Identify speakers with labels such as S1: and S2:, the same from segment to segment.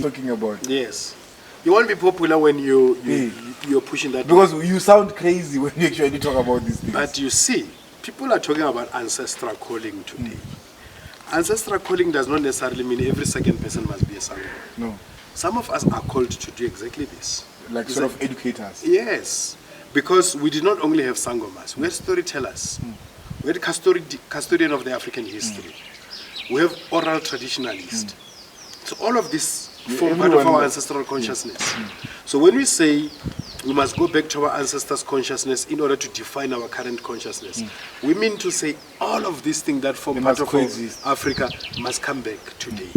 S1: talking about.
S2: Yes. You want to be popular when you're pushing that.
S1: Because you sound crazy when you actually talk about these things.
S2: But you see, people are talking about ancestral calling today. Ancestral calling does not necessarily mean every second person must be a Sangoma.
S1: No.
S2: Some of us are called to do exactly this.
S1: Like sort of educators.
S2: Yes. Because we did not only have Sangomas, we had storytellers. We had custodian of the African history. We have oral traditionalists. So all of this form part of our ancestral consciousness. So when we say we must go back to our ancestors' consciousness in order to define our current consciousness, we mean to say all of these things that form part of Africa must come back today.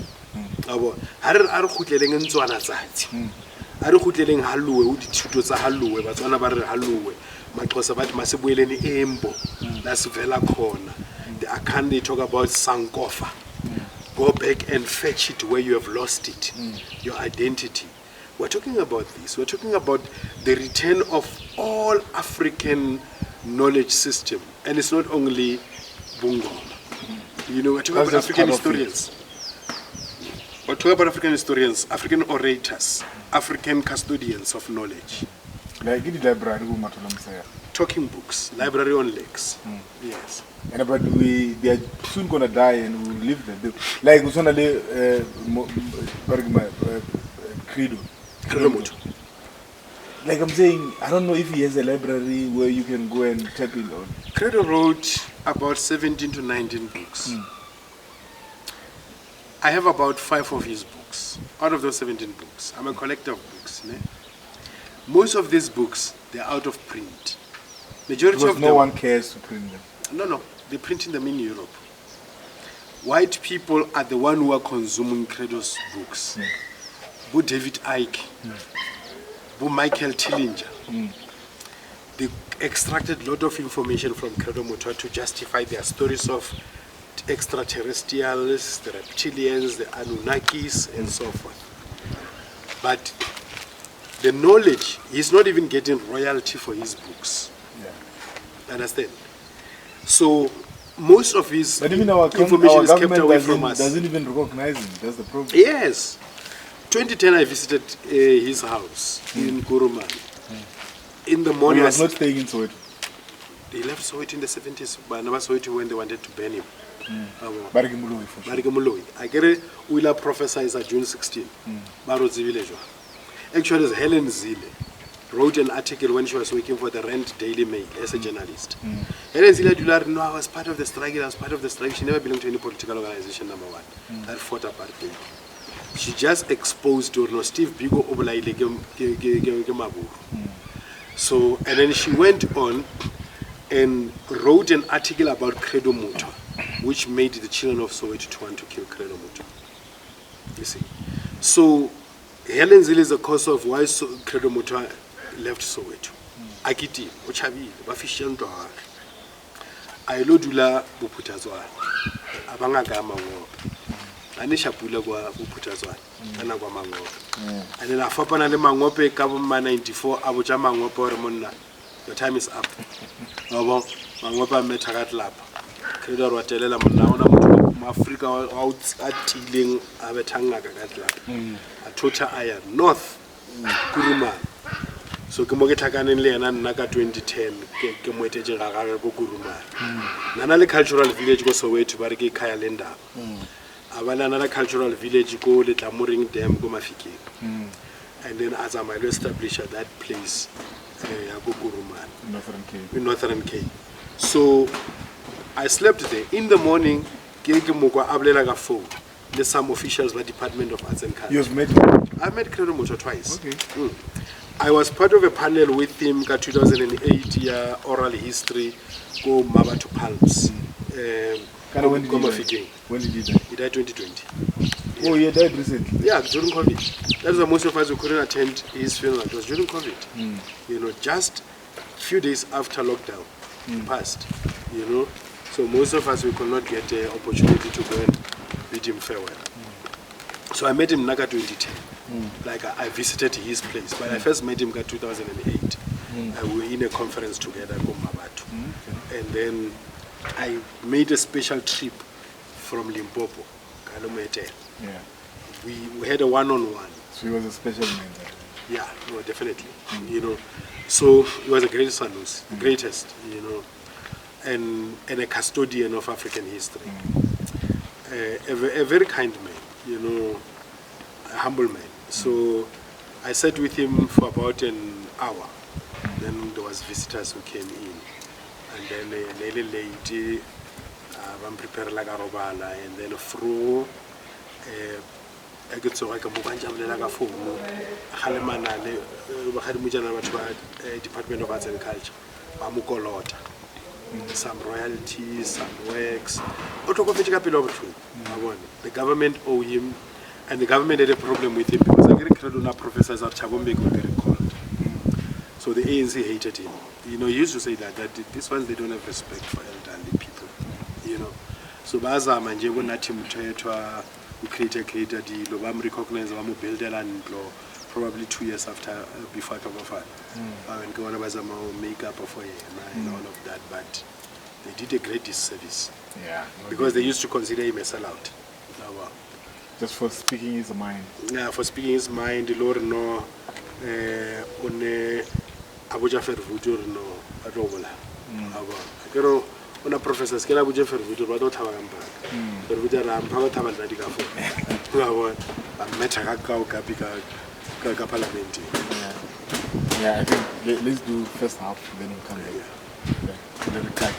S2: The Akan, they talk about Sankofa. Go back and fetch it where you have lost it, your identity. We're talking about this. We're talking about the return of all African knowledge system. And it's not only Bungoma. You know, we're talking about African historians. We're talking about African historians, African orators, African custodians of knowledge.
S1: Like in the library,
S2: talking books, library on legs. Yes.
S1: And but they are soon gonna die and we will live there. Like we credo. Like I'm saying, I don't know if he has a library where you can go and tap in on.
S2: Credo wrote about 17 to 19 books. I have about 5 of his books. Out of those 17 books, I'm a collector of books. Ne? Most of these books, they're out of print. Majority
S1: because
S2: of
S1: no
S2: them,
S1: one cares to print them.
S2: No, they're printing them in Europe. White people are the one who are consuming Credo's books. Bu David Icke, Bu Michael Tillinger. They extracted a lot of information from Credo Mutwa to justify their stories of extraterrestrials, the reptilians, the Anunnakis, and so forth. But the knowledge, he's not even getting royalty for his books. Understand? So most of his information is kept away from us.
S1: Doesn't even recognize him. That's the problem.
S2: Yes. 2010 I visited his house in Kuruman. In the morning,
S1: he was not staying in Soweto.
S2: They left Soweto in the 70s, but I never saw it when they wanted to ban him.
S1: Barigimuloi.
S2: I get it. Willa prophesies at June 16. Actually, Helen Zille wrote an article when she was working for the Rand Daily Mail as a journalist. Helen Zille Dular, no, I was part of the struggle. She never belonged to any political organization, number one, that fought apartheid. She just exposed to Steve Biko Oblaile Gemabu. So, and then she went on and wrote an article about Credo Mutwa, which made the children of Soweto to want to kill Credo Mutwa. You see. So, Helen Zille is the cause of why Credo Mutwa left Soweto. Akiti, Ochabi, Bafishan Doha, Ailodula Buputazwa, Abangagama War, Anishapula Buputazwa, Anagama War. And then Afapana Mangope, Kabuma 94, Abujama Ngopo Ramona. The time is up. Mangopa Metagat Lap. Credo Ratelela Manauna, Africa out dealing Avetanga Gatlap. A total iron. North, Kuruma. So Kumogetakanin Leanan Naga 2010, Kemoete Kuruma. Nanale cultural village goes away to Bariki Kayalenda. Another cultural village go the Tamuring Dam Gomafiki. And then as I might establish at that place, Kuruma. In Northern Cape. So I slept there. In the morning, there's some officials by Department of Arts and Culture.
S1: You've met him?
S2: I've met Credo Mutwa twice.
S1: Okay.
S2: I was part of a panel with him in 2008 year oral history go Mabatu Palms.
S1: When did he die?
S2: He died 2020.
S1: Oh, he died recently?
S2: Yeah, during COVID. That's why most of us who couldn't attend his funeral. It was during COVID. You know, just a few days after lockdown passed. You know, so most of us we could not get the opportunity to go and bid him farewell. So I met him in Naga 2010. Like I visited his place, but I first met him in 2008. We were in a conference together called Mabatu. And then I made a special trip from Limpopo, Kalomete. we had a one-on-one.
S1: So he was a special man.
S2: Yeah, no, definitely. You know, so he was the greatest Sanusi, the greatest, you know, and a custodian of African history. A very kind man, you know, a humble man. So I sat with him for about an hour. Then there was visitors who came in, and then a little lady, I'm prepared like a robala, and then through. I get so like a mubanjam like a phone. Halemana, Department of Arts and Culture, Mamukolota, some royalties, some works. The government owe him, and the government had a problem with him because the very credo professors at Chagombe were very called. So the ANC hated him. You know, he used to say that these ones, they don't have respect for elderly people. You know, so baza manje nathi mthethwa ucreated deal recognize build a land law probably 2 years after before Kabafana. And go on about makeup for and all of that, but they did a great disservice.
S1: Yeah.
S2: Because they used to consider him a sellout.
S1: Just for speaking his mind.
S2: Yeah, for speaking his mind, Lord no Abuja Fervudur no Adobola. Pero una professor skela Abuja Fervudur ba do thabanga Fervudur ra mpha thaba na dikafo. Ngabo ba metha ka ka ka parliament.
S1: Yeah, I think let's do first half, then we'll come back. Yeah. Then we cut.